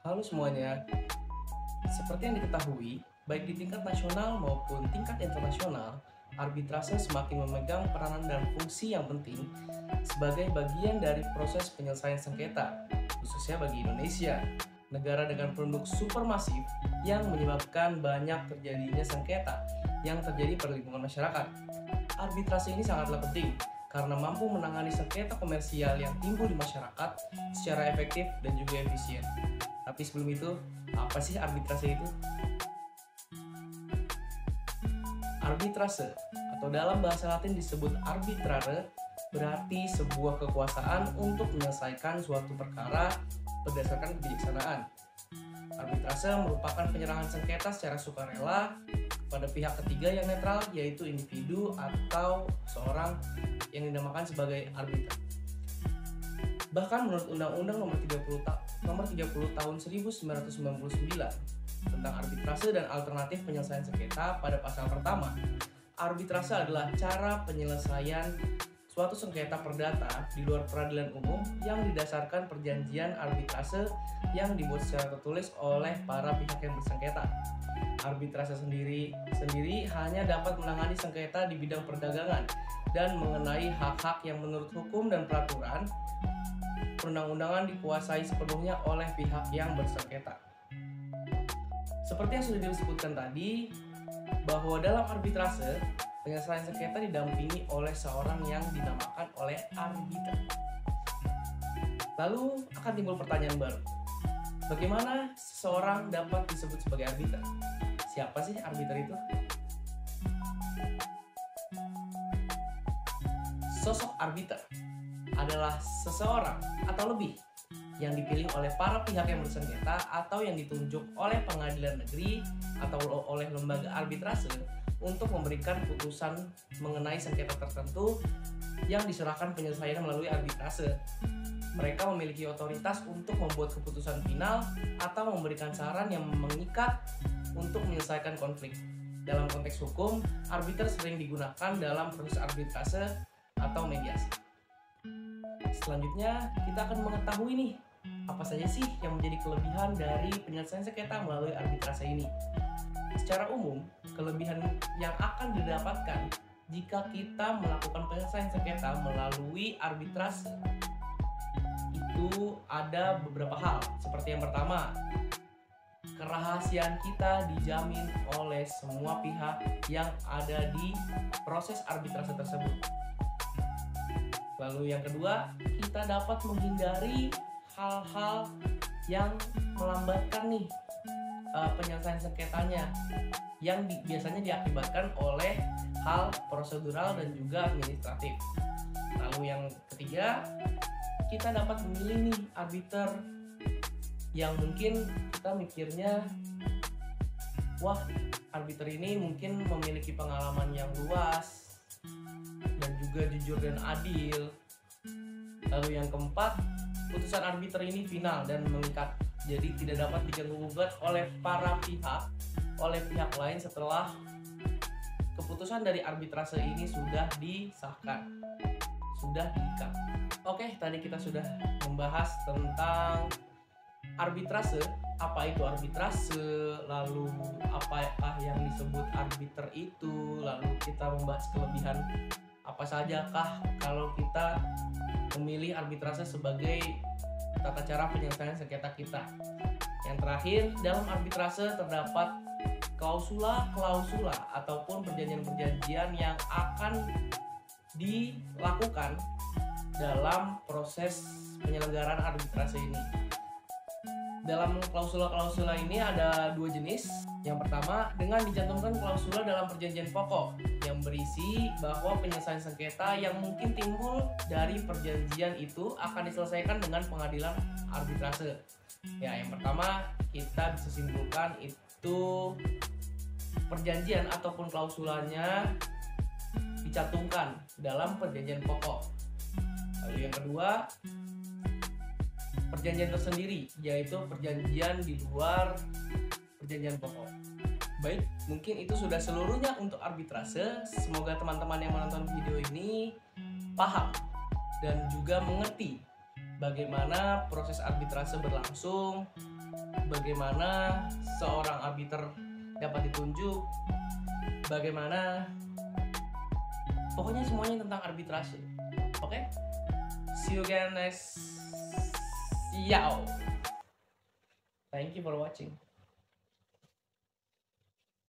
Halo semuanya, seperti yang diketahui, baik di tingkat nasional maupun tingkat internasional, arbitrase semakin memegang peranan dan fungsi yang penting sebagai bagian dari proses penyelesaian sengketa, khususnya bagi Indonesia, negara dengan penduduk supermasif yang menyebabkan banyak terjadinya sengketa yang terjadi pada lingkungan masyarakat. Arbitrase ini sangatlah penting karena mampu menangani sengketa komersial yang timbul di masyarakat secara efektif dan juga efisien. Tapi sebelum itu, apa sih arbitrase itu? Arbitrase, atau dalam bahasa Latin disebut arbitrare, berarti sebuah kekuasaan untuk menyelesaikan suatu perkara berdasarkan kebijaksanaan. Arbitrase merupakan penyerahan sengketa secara sukarela pada pihak ketiga yang netral, yaitu individu atau seorang yang dinamakan sebagai arbiter. Bahkan menurut Undang-Undang Nomor 30 Tahun 1999 tentang arbitrase dan alternatif penyelesaian sengketa pada pasal pertama, arbitrase adalah cara penyelesaian suatu sengketa perdata di luar peradilan umum yang didasarkan perjanjian arbitrase yang dibuat secara tertulis oleh para pihak yang bersengketa. Arbitrase sendiri hanya dapat menangani sengketa di bidang perdagangan dan mengenai hak-hak yang menurut hukum dan peraturan perundang-undangan dikuasai sepenuhnya oleh pihak yang bersengketa. Seperti yang sudah disebutkan tadi, bahwa dalam arbitrase, penyelesaian sengketa didampingi oleh seorang yang dinamakan oleh arbiter. Lalu akan timbul pertanyaan baru. Bagaimana seseorang dapat disebut sebagai arbiter? Siapa sih arbiter itu? Sosok arbiter adalah seseorang atau lebih yang dipilih oleh para pihak yang bersengketa atau yang ditunjuk oleh pengadilan negeri atau oleh lembaga arbitrase untuk memberikan putusan mengenai sengketa tertentu yang diserahkan penyelesaian melalui arbitrase. Mereka memiliki otoritas untuk membuat keputusan final atau memberikan saran yang mengikat untuk menyelesaikan konflik. Dalam konteks hukum, arbiter sering digunakan dalam proses arbitrase atau mediasi. Selanjutnya, kita akan mengetahui nih, apa saja sih yang menjadi kelebihan dari penyelesaian sengketa melalui arbitrase ini. Secara umum, kelebihan yang akan didapatkan jika kita melakukan penyelesaian sengketa melalui arbitrase itu ada beberapa hal. Seperti yang pertama, kerahasiaan kita dijamin oleh semua pihak yang ada di proses arbitrase tersebut. Lalu yang kedua, kita dapat menghindari hal-hal yang melambatkan nih penyelesaian sengketanya yang biasanya diakibatkan oleh hal prosedural dan juga administratif. Lalu yang ketiga, kita dapat memilih nih arbiter yang mungkin kita mikirnya, wah, arbiter ini mungkin memiliki pengalaman yang luas dan juga jujur dan adil. Lalu yang keempat, putusan arbiter ini final dan mengikat, jadi tidak dapat diganggu-gugat oleh para pihak, oleh pihak lain setelah keputusan dari arbitrase ini sudah disahkan, sudah diikat. Oke, tadi kita sudah membahas tentang arbitrase, apa itu arbitrase, lalu apakah yang disebut arbiter itu, lalu kita membahas kelebihan apa sajakah kalau kita memilih arbitrase sebagai tata cara penyelesaian sengketa kita. Yang terakhir, dalam arbitrase terdapat klausula-klausula ataupun perjanjian-perjanjian yang akan dilakukan dalam proses penyelenggaraan arbitrase ini. Dalam klausula-klausula ini ada dua jenis. Yang pertama, dengan dicantumkan klausula dalam perjanjian pokok yang berisi bahwa penyelesaian sengketa yang mungkin timbul dari perjanjian itu akan diselesaikan dengan pengadilan arbitrase. Ya, yang pertama kita bisa simpulkan itu perjanjian ataupun klausulanya dicantumkan dalam perjanjian pokok. Lalu yang kedua, perjanjian tersendiri, yaitu perjanjian di luar perjanjian pokok. Baik, mungkin itu sudah seluruhnya untuk arbitrase. Semoga teman-teman yang menonton video ini paham dan juga mengerti bagaimana proses arbitrase berlangsung bagaimana seorang arbiter dapat ditunjuk, bagaimana pokoknya semuanya tentang arbitrase. Oke? See you again next. Thank you for watching.